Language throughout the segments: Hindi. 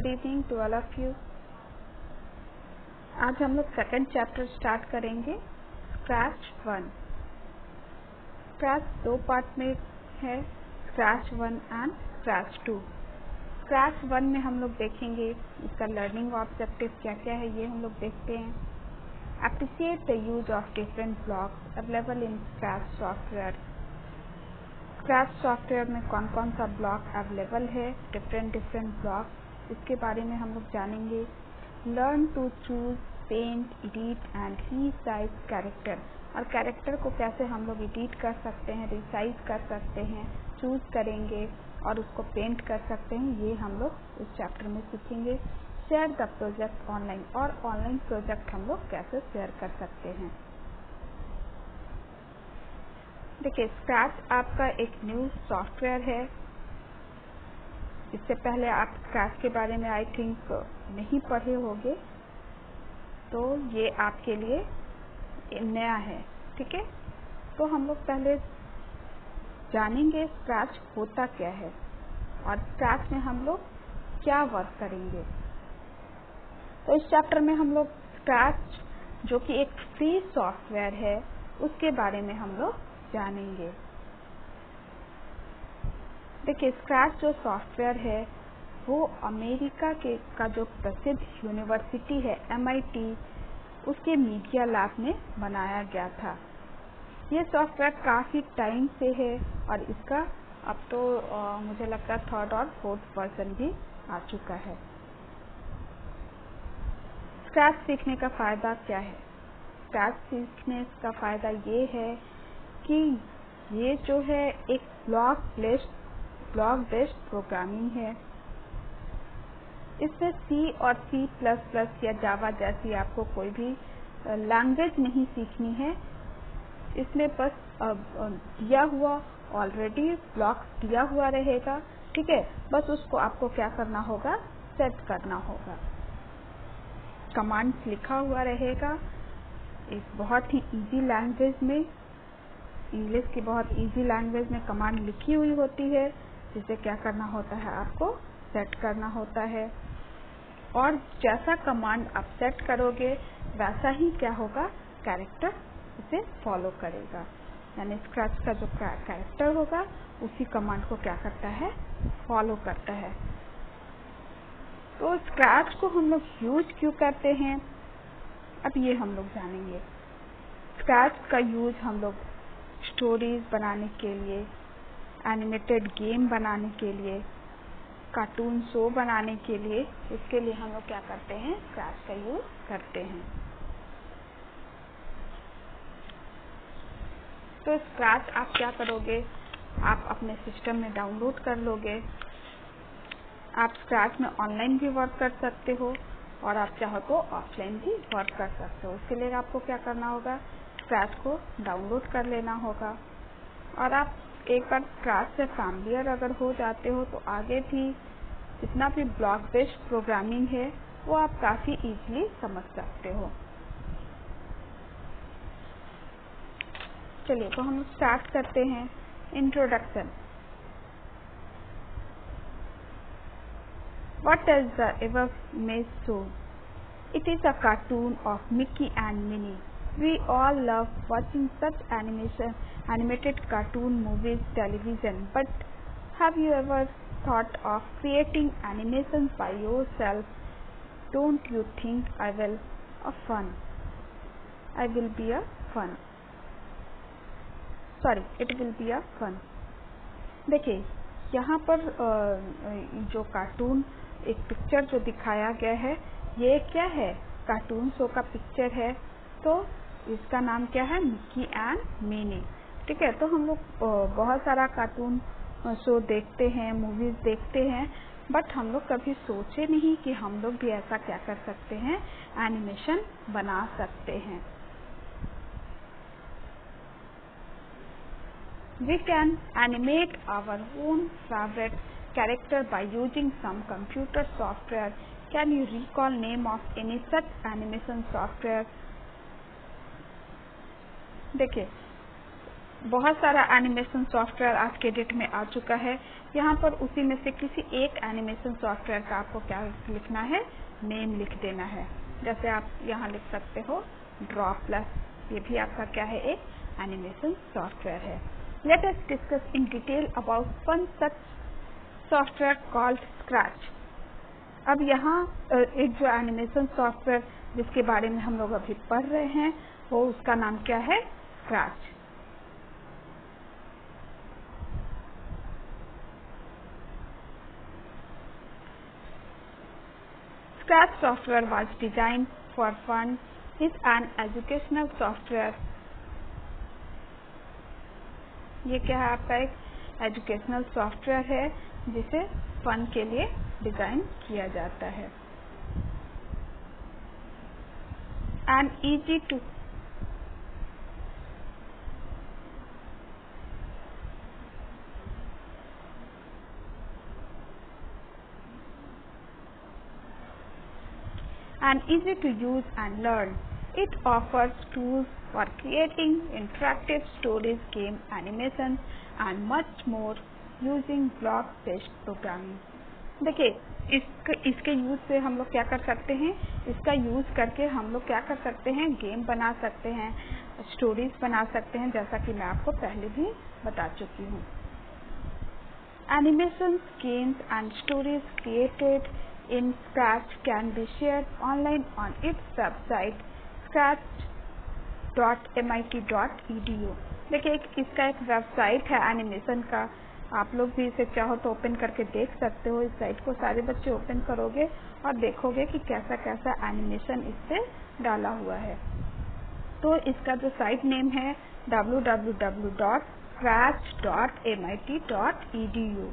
Good evening to all of you. आज हम लोग सेकंड चैप्टर स्टार्ट करेंगे, स्क्रैच 1। स्क्रैच 2 पार्ट में है, स्क्रैच 1 एंड स्क्रैच 2। स्क्रैच 1 में हम लोग देखेंगे इसका लर्निंग ऑब्जेक्टिव क्या क्या है, ये हम लोग देखते हैं। Appreciate the use of different blocks available in Scratch software. Scratch software में कौन कौन सा ब्लॉक अवेलेबल है, डिफरेंट ब्लॉक, इसके बारे में हम लोग जानेंगे। Learn to choose, paint, edit and resize character, और कैरेक्टर को कैसे हम लोग एडिट कर सकते हैं, रिसाइज कर सकते हैं, चूज करेंगे और उसको पेंट कर सकते हैं, ये हम लोग इस चैप्टर में सीखेंगे। शेयर द प्रोजेक्ट ऑनलाइन, और ऑनलाइन प्रोजेक्ट हम लोग कैसे शेयर कर सकते हैं। देखिए, स्क्रैच आपका एक न्यू सॉफ्टवेयर है। इससे पहले आप स्क्रैच के बारे में आई थिंक नहीं पढ़े होंगे, तो ये आपके लिए नया है, ठीक है। तो हम लोग पहले जानेंगे स्क्रैच होता क्या है और स्क्रैच में हम लोग क्या वर्क करेंगे। तो इस चैप्टर में हम लोग स्क्रैच, जो कि एक फ्री सॉफ्टवेयर है, उसके बारे में हम लोग जानेंगे। देखिए, स्क्रैच जो सॉफ्टवेयर है वो अमेरिका का जो प्रसिद्ध यूनिवर्सिटी है MIT, उसके मीडिया लैब में बनाया गया था। ये सॉफ्टवेयर काफ़ी टाइम से है और इसका अब तो मुझे लगता है 3rd और 4th वर्जन भी आ चुका है। स्क्रैच सीखने का फ़ायदा क्या है? स्क्रैच सीखने का फ़ायदा ये है कि ये जो है एक ब्लॉक बेस्ड प्रोग्रामिंग है। इसमें C और C++ या जावा जैसी आपको कोई भी लैंग्वेज नहीं सीखनी है। इसमें बस दिया हुआ ऑलरेडी ब्लॉक दिया हुआ रहेगा, ठीक है। बस उसको आपको क्या करना होगा, सेट करना होगा। कमांड्स लिखा हुआ रहेगा एक बहुत ही इजी लैंग्वेज में, इंग्लिश की बहुत इजी लैंग्वेज में कमांड लिखी हुई होती है, जिसे क्या करना होता है, आपको सेट करना होता है। और जैसा कमांड आप सेट करोगे वैसा ही क्या होगा, कैरेक्टर उसे फॉलो करेगा। यानी स्क्रैच का जो कैरेक्टर होगा उसी कमांड को क्या करता है, फॉलो करता है। तो स्क्रैच को हम लोग यूज क्यों करते हैं, अब ये हम लोग जानेंगे। स्क्रैच का यूज हम लोग स्टोरीज बनाने के लिए, एनिमेटेड गेम बनाने के लिए, कार्टून शो बनाने के लिए, इसके लिए हम लोग क्या करते हैं, स्क्रैच का यूज करते हैं। तो स्क्रैच आप क्या करोगे, आप अपने सिस्टम में डाउनलोड कर लोगे। आप स्क्रैच में ऑनलाइन भी वर्क कर सकते हो और आप चाहो तो ऑफलाइन भी वर्क कर सकते हो। उसके लिए आपको क्या करना होगा, स्क्रैच को डाउनलोड कर लेना होगा। और आप एक बार स्क्रैच से फैमिलियर अगर हो जाते हो तो आगे भी जितना भी ब्लॉक बेस्ड प्रोग्रामिंग है वो आप काफ़ी इजीली समझ सकते हो। चलिए, तो हम स्टार्ट करते हैं। Introduction. What does the above image show? It is a cartoon of Mickey and Minnie. We all love watching such animated cartoon movies, television. But have you ever thought of creating animations by yourself? Don't you think I will be a fun? Sorry, it will be a fun. देखिए, यहाँ पर जो कार्टून एक पिक्चर जो दिखाया गया है, ये क्या है, कार्टून शो का पिक्चर है। तो इसका नाम क्या है, मिकी एंड मिनी, ठीक है। तो हम लोग बहुत सारा कार्टून शो देखते हैं, मूवीज देखते हैं, बट हम लोग कभी सोचे नहीं कि हम लोग भी ऐसा क्या कर सकते हैं, एनिमेशन बना सकते हैं। We can animate our own favorite character by using some computer software. Can you recall name of any such animation software? देखिए, बहुत सारा एनिमेशन सॉफ्टवेयर आज के डेट में आ चुका है। यहाँ पर उसी में से किसी एक एनिमेशन सॉफ्टवेयर का आपको क्या लिखना है, नेम लिख देना है। जैसे आप यहाँ लिख सकते हो ड्रॉ प्लस, ये भी आपका क्या है, एक एनिमेशन सॉफ्टवेयर है। Let us discuss in detail about one such software called scratch. अब यहाँ एक जो एनिमेशन सॉफ्टवेयर जिसके बारे में हम लोग अभी पढ़ रहे हैं वो उसका नाम क्या है, scratch. Scratch software was designed for fun. Is an educational software. ये क्या है, आपका एक एजुकेशनल सॉफ्टवेयर है जिसे फन के लिए डिजाइन किया जाता है। And easy to use and learn. It offers tools for creating interactive stories, game animations and much more using block-based programming. देखिए इसके यूज से हम लोग क्या कर सकते हैं, इसका यूज करके हम लोग क्या कर सकते हैं, गेम बना सकते हैं, स्टोरीज बना सकते हैं, जैसा कि मैं आपको पहले भी बता चुकी हूँ। Animations, games and stories created in Scratch can be shared online on its website scratch.mit.edu। देखिए इसका एक वेबसाइट है एनिमेशन का, आप लोग भी इसे चाहो तो ओपन करके देख सकते हो। इस साइट को सारे बच्चे ओपन करोगे और देखोगे कि कैसा कैसा एनिमेशन इस पे डाला हुआ है। तो इसका जो साइट नेम है www.scratch.mit.edu,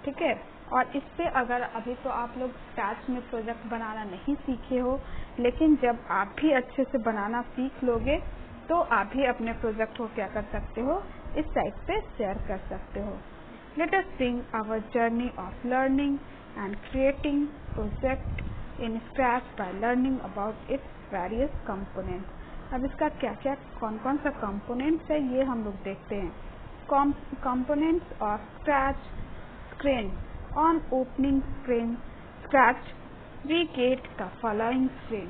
ठीक है। और इस पे अगर अभी तो आप लोग स्क्रैच में प्रोजेक्ट बनाना नहीं सीखे हो, लेकिन जब आप भी अच्छे से बनाना सीख लोगे तो आप भी अपने प्रोजेक्ट को क्या कर सकते हो, इस साइट पे शेयर कर सकते हो। Let us begin our journey of learning and creating project in Scratch by learning about its various components. अब इसका क्या क्या कौन कौन सा कंपोनेंट्स है ये हम लोग देखते हैं। Components of scratch screen. On opening screen Scratch we get the following screen।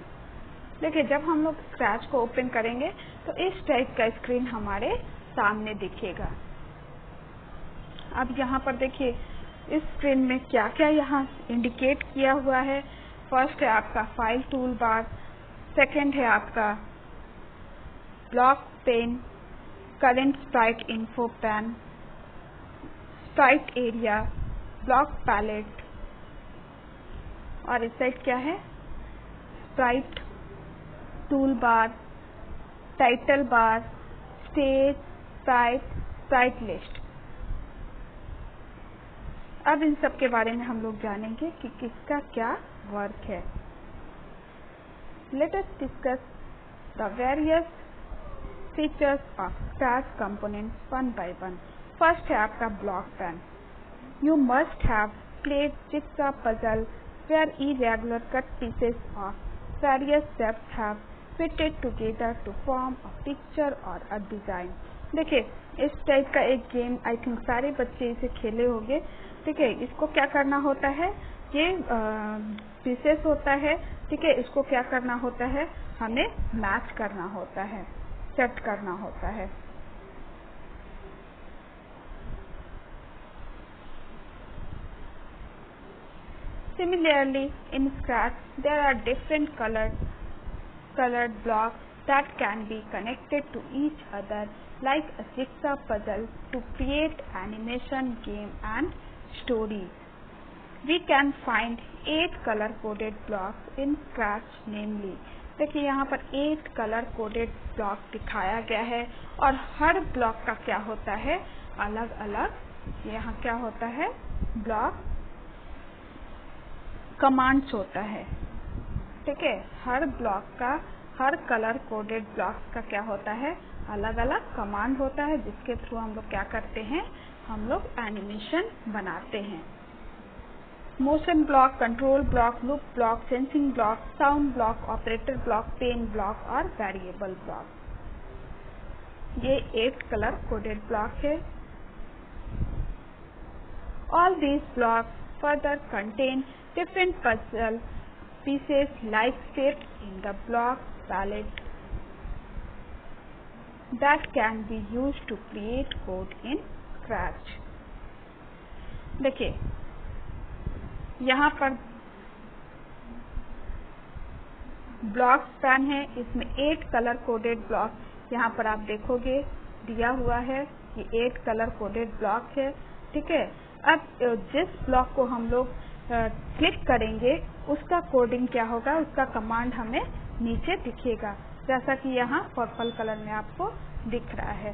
देखिए जब हम लोग स्क्रैच को ओपन करेंगे तो इस टाइप का स्क्रीन हमारे सामने दिखेगा। अब यहाँ पर देखिए इस स्क्रीन में क्या क्या यहाँ इंडिकेट किया हुआ है। फर्स्ट है आपका फाइल टूल बार, सेकेंड है आपका block pane, current sprite info pane, sprite area, block palette, और इस साइड क्या है, sprite tool bar, title bar, stage, sprite list. अब इन सब के बारे में हम लोग जानेंगे कि किसका क्या वर्क है। Let us discuss the various features of scratch components one by one. First है आपका block pan. You must have played jigsaw puzzle where irregular cut pieces of various shapes have fitted together to form a picture or a design। देखिए इस टाइप का एक गेम आई थिंक सारे बच्चे इसे खेले होंगे, ठीक है। इसको क्या करना होता है, ये पीसेस होता है, ठीक है। इसको क्या करना होता है, हमें मैच करना होता है, सेट करना होता है। Similarly, in Scratch, there are different colored blocks that can be connected to each other like a jigsaw puzzle to create animation, game and stories. We can find 8 color-coded blocks in Scratch namely। देखिए यहाँ पर 8 color-coded ब्लॉक दिखाया गया है और हर ब्लॉक का क्या होता है, अलग अलग यहाँ क्या होता है, ब्लॉक कमांड्स होता है, ठीक है। हर ब्लॉक का, हर कलर कोडेड ब्लॉक का क्या होता है, अलग अलग कमांड होता है जिसके थ्रू हम लोग क्या करते हैं, हम लोग एनिमेशन बनाते हैं। Motion block, control block, loop block, sensing block, sound block, operator block, pen block और वेरिएबल ब्लॉक। ये 8 कलर कोडेड ब्लॉक है। All these blocks further contain different puzzle pieces like shapes in the block palette that can be used to create code in Scratch। देखिए यहाँ पर ब्लॉक स्पैन है, इसमें 8 कलर कोडेड ब्लॉक यहाँ पर आप देखोगे दिया हुआ है। ये 8 कलर कोडेड ब्लॉक है, ठीक है। अब जिस ब्लॉक को हम लोग क्लिक करेंगे उसका कोडिंग क्या होगा, उसका कमांड हमें नीचे दिखेगा, जैसा कि यहाँ पर्पल कलर में आपको दिख रहा है।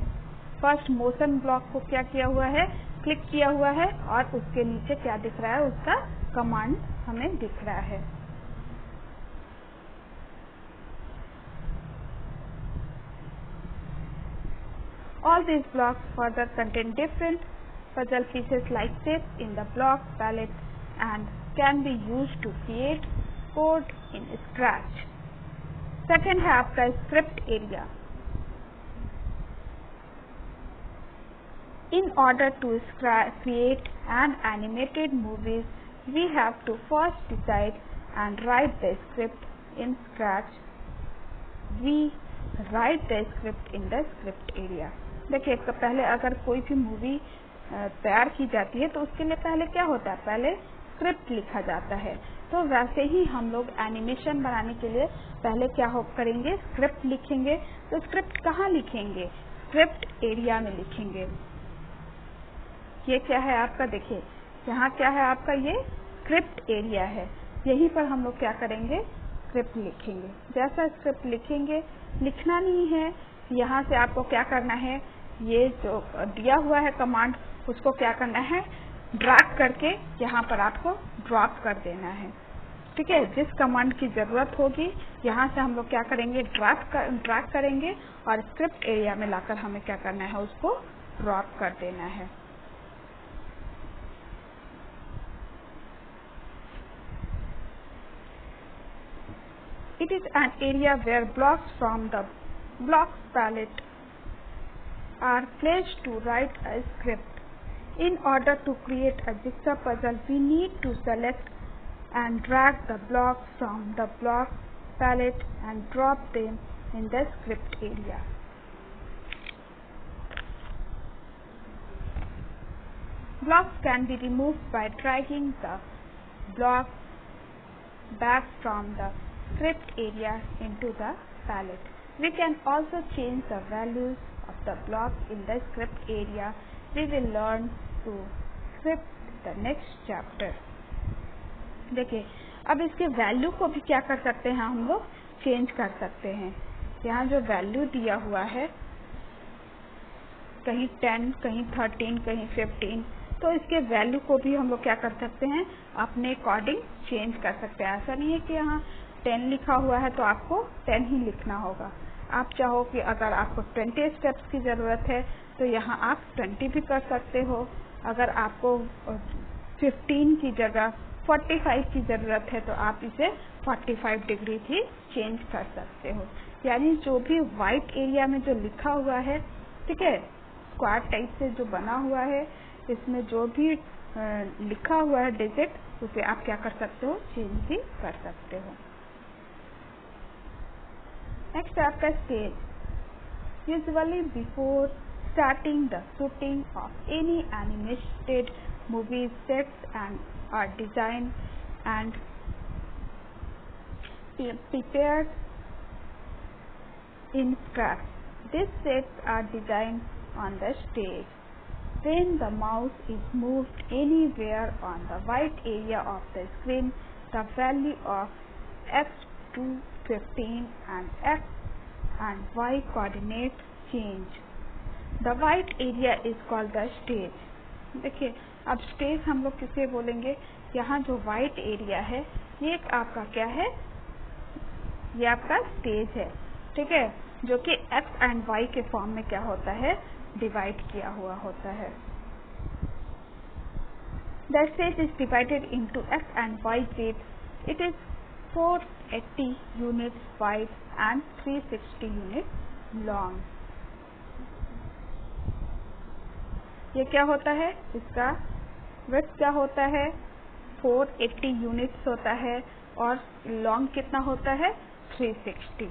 फर्स्ट मोशन ब्लॉक को क्या किया हुआ है, क्लिक किया हुआ है और उसके नीचे क्या दिख रहा है, उसका कमांड हमें दिख रहा है। All these blocks further contain different puzzle pieces like shapes in the block palette and can be used to create code in Scratch। Second है आपका script area. In order to create an animated movie, we have to first decide and write the script in Scratch। We write the script in the script area। देखिए पहले अगर कोई भी मूवी तैयार की जाती है तो उसके लिए पहले क्या होता है, पहले स्क्रिप्ट लिखा जाता है। तो वैसे ही हम लोग एनिमेशन बनाने के लिए पहले क्या करेंगे, स्क्रिप्ट लिखेंगे। तो स्क्रिप्ट कहाँ लिखेंगे, स्क्रिप्ट एरिया में लिखेंगे। ये क्या है आपका, देखिए यहाँ क्या है आपका, ये स्क्रिप्ट एरिया है। यहीं पर हम लोग क्या करेंगे, स्क्रिप्ट लिखेंगे। जैसा स्क्रिप्ट लिखेंगे, लिखना नहीं है, यहाँ से आपको क्या करना है, ये जो दिया हुआ है कमांड उसको क्या करना है, ड्रैग करके यहाँ पर आपको ड्रॉप कर देना है, ठीक है। जिस कमांड की जरूरत होगी यहाँ से हम लोग क्या करेंगे, ड्रैग करेंगे और स्क्रिप्ट एरिया में लाकर हमें क्या करना है, उसको ड्रॉप कर देना है। It is an area where blocks from the blocks palette are placed to write a script। In order to create a jigsaw puzzle, we need to select and drag the blocks from the block palette and drop them in the script area। Blocks can be removed by dragging the block back from the script area into the palette। We can also change the values of the block in the script area। We will learn to script the next chapter। देखिए अब इसके वैल्यू को भी क्या कर सकते हैं, हम लोग चेंज कर सकते हैं। यहाँ जो वैल्यू दिया हुआ है, कहीं 10, कहीं 13, कहीं 15, तो इसके वैल्यू को भी हम लोग क्या कर सकते हैं, अपने अकॉर्डिंग चेंज कर सकते हैं। ऐसा नहीं है कि यहाँ 10 लिखा हुआ है तो आपको 10 ही लिखना होगा। आप चाहो कि अगर आपको 20 स्टेप्स की ज़रूरत है तो यहाँ आप 20 भी कर सकते हो। अगर आपको 15 की जगह 45 की ज़रूरत है तो आप इसे 45 डिग्री भी चेंज कर सकते हो। यानी जो भी वाइट एरिया में जो लिखा हुआ है, ठीक है, स्क्वायर टाइप से जो बना हुआ है, इसमें जो भी लिखा हुआ है डिजिट, उसे आप क्या कर सकते हो, चेंज भी कर सकते हो। नेक्स्ट आपका stage. Usually before starting the shooting of any animated movie, sets and are design and prepared in Scratch। These sets are designed on the stage। When the mouse is moved anywhere on the white area of the screen, the value of X to 15 and X and Y coordinates change। The white area is called the stage। देखिए अब स्टेज हम लोग किसे बोलेंगे, यहाँ जो व्हाइट एरिया है ये एक आपका क्या है, ये आपका स्टेज है, ठीक है, जो कि एक्स एंड वाई के फॉर्म में क्या होता है, डिवाइड किया हुआ होता है। The stage is divided into X and Y grids। It is 480 units wide and 360 units long। ये क्या होता है, इसका विड्थ क्या होता है, 480 यूनिट्स होता है और लॉन्ग कितना होता है, 360।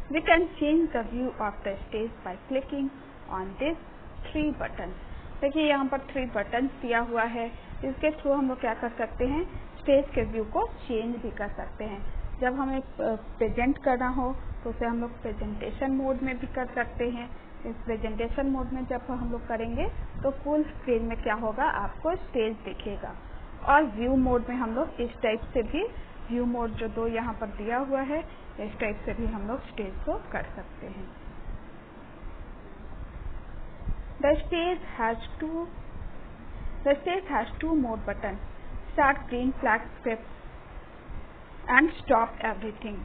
We can change the view of the stage by clicking on these 3 buttons. देखिए यहाँ पर 3 बटन्स दिया हुआ है, इसके थ्रू हम लोग क्या कर सकते हैं, स्टेज के व्यू को चेंज भी कर सकते हैं। जब हमें प्रेजेंट करना हो तो उसे हम लोग प्रेजेंटेशन मोड में भी कर सकते हैं। इस प्रेजेंटेशन मोड में जब हम लोग करेंगे तो फुल स्क्रीन में क्या होगा, आपको स्टेज दिखेगा। और व्यू मोड में हम लोग इस टाइप से भी, व्यू मोड जो 2 यहाँ पर दिया हुआ है, इस टाइप से भी हम लोग स्टेज को कर सकते हैं। The stage has two more buttons, start green flag script and stop everything.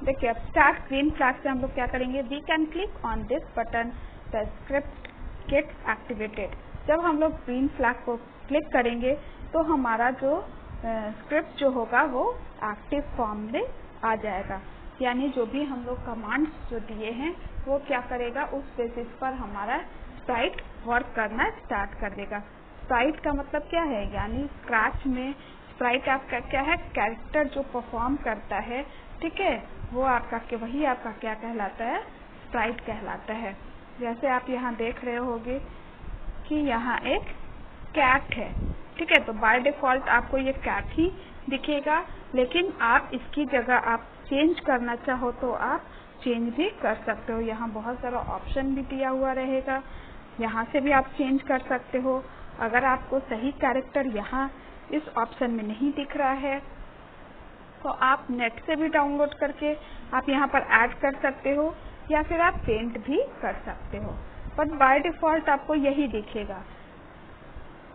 देखिए अब स्टार्ट ग्रीन फ्लैग से हम लोग क्या करेंगे, we can click on this button, the script gets activated. जब हम लोग ग्रीन फ्लैग को क्लिक करेंगे तो हमारा जो स्क्रिप्ट जो होगा वो एक्टिव फॉर्म में आ जाएगा, यानी जो भी हम लोग कमांड्स जो दिए हैं वो क्या करेगा, उस बेसिस पर हमारा स्प्राइट वर्क करना स्टार्ट कर देगा। स्प्राइट का मतलब क्या है, यानी स्क्रैच में स्प्राइट आपका क्या है, कैरेक्टर जो परफॉर्म करता है, ठीक है, वो आपका वही आपका क्या कहलाता है, स्प्राइट कहलाता है। जैसे आप यहाँ देख रहे होगे कि यहाँ एक कैट है, ठीक है, तो बाय डिफॉल्ट आपको ये कैट ही दिखेगा, लेकिन आप इसकी जगह आप चेंज करना चाहो तो आप चेंज भी कर सकते हो। यहाँ बहुत सारा ऑप्शन भी दिया हुआ रहेगा, यहाँ से भी आप चेंज कर सकते हो। अगर आपको सही कैरेक्टर यहाँ इस ऑप्शन में नहीं दिख रहा है तो आप नेट से भी डाउनलोड करके आप यहाँ पर ऐड कर सकते हो, या फिर आप पेंट भी कर सकते हो, बट बाय डिफॉल्ट आपको यही दिखेगा।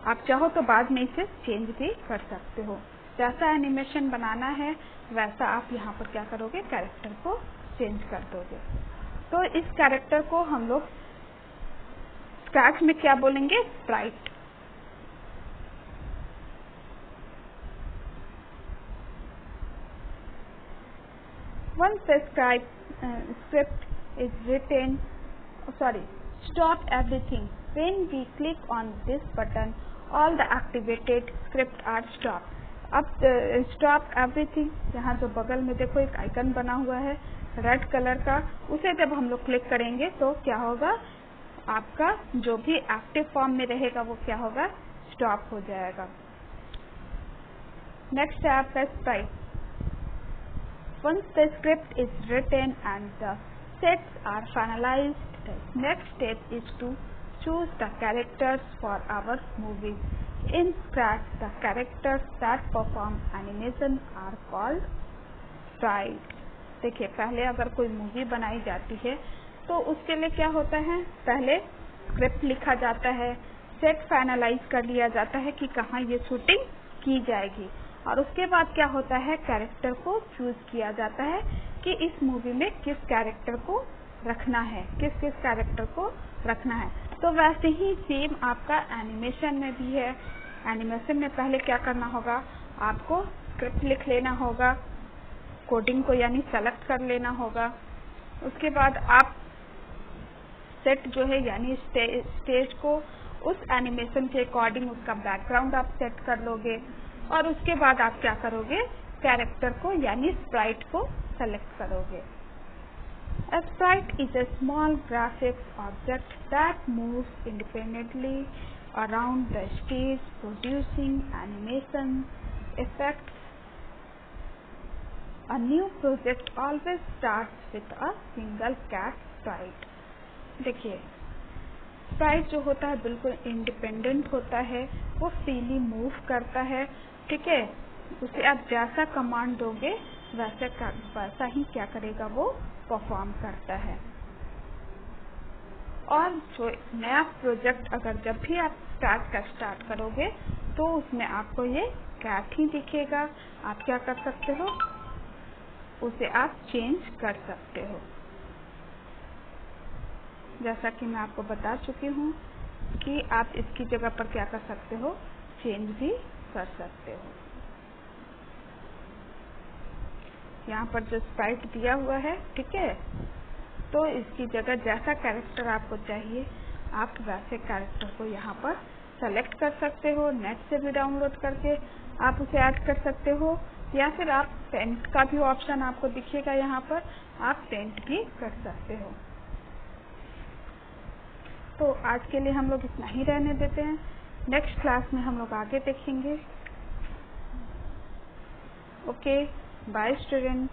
आप चाहो तो बाद में इसे चेंज भी कर सकते हो। जैसा एनिमेशन बनाना है वैसा आप यहाँ पर क्या करोगे, कैरेक्टर को चेंज कर दोगे। तो इस कैरेक्टर को हम लोग स्क्रैच में क्या बोलेंगे, Sprite. Once the script is written, stop everything. When we click on this button, all the activated script are stopped. अब stop everything, यहाँ जो बगल में देखो एक आइकन बना हुआ है रेड कलर का, उसे जब हम लोग क्लिक करेंगे तो क्या होगा, आपका जो भी एक्टिव फॉर्म में रहेगा वो क्या होगा, स्टॉप हो जाएगा। नेक्स्ट है आपका Sprite. Once the script is written and the sets are finalized, the next step is to choose the characters for our movie. In Scratch, the characters that perform animation are called sprites. देखिए पहले अगर कोई मूवी बनाई जाती है तो उसके लिए क्या होता है, पहले स्क्रिप्ट लिखा जाता है, सेट फाइनलाइज कर लिया जाता है कि कहाँ ये शूटिंग की जाएगी, और उसके बाद क्या होता है, कैरेक्टर को चूज किया जाता है कि इस मूवी में किस कैरेक्टर को रखना है, किस किस कैरेक्टर को रखना है। तो वैसे ही सेम आपका एनिमेशन में भी है। एनिमेशन में पहले क्या करना होगा, आपको स्क्रिप्ट लिख लेना होगा, कोडिंग को यानी सेलेक्ट कर लेना होगा। उसके बाद आप सेट जो है यानी स्टेज को उस एनिमेशन के अकॉर्डिंग उसका बैकग्राउंड आप सेट कर लोगे, और उसके बाद आप क्या करोगे, कैरेक्टर को यानी स्प्राइट को सेलेक्ट करोगे। A sprite is a small graphics object that moves independently around the stage, producing animation effects. A new project always starts with a single cat sprite. देखिए स्प्राइट जो होता है बिल्कुल इंडिपेंडेंट होता है, वो फ्रीली मूव करता है, ठीक है, उसे आप जैसा कमांड दोगे वैसा ही क्या करेगा, वो परफॉर्म करता है। और जो नया प्रोजेक्ट अगर जब भी आप स्टार्ट करोगे तो उसमें आपको ये कैट ही दिखेगा। आप क्या कर सकते हो, उसे आप चेंज कर सकते हो, जैसा कि मैं आपको बता चुकी हूँ कि आप इसकी जगह पर क्या कर सकते हो, चेंज भी कर सकते हो। यहाँ पर जो स्प्राइट दिया हुआ है, ठीक है। तो इसकी जगह जैसा कैरेक्टर आपको चाहिए आप वैसे कैरेक्टर को यहाँ पर सेलेक्ट कर सकते हो। नेट से भी डाउनलोड करके आप उसे ऐड कर सकते हो, या फिर आप पेंट का भी ऑप्शन आपको दिखेगा यहाँ पर, आप पेंट भी कर सकते हो। तो आज के लिए हम लोग इतना ही रहने देते हैं। नेक्स्ट क्लास में हम लोग आगे देखेंगे। Okay, bye student.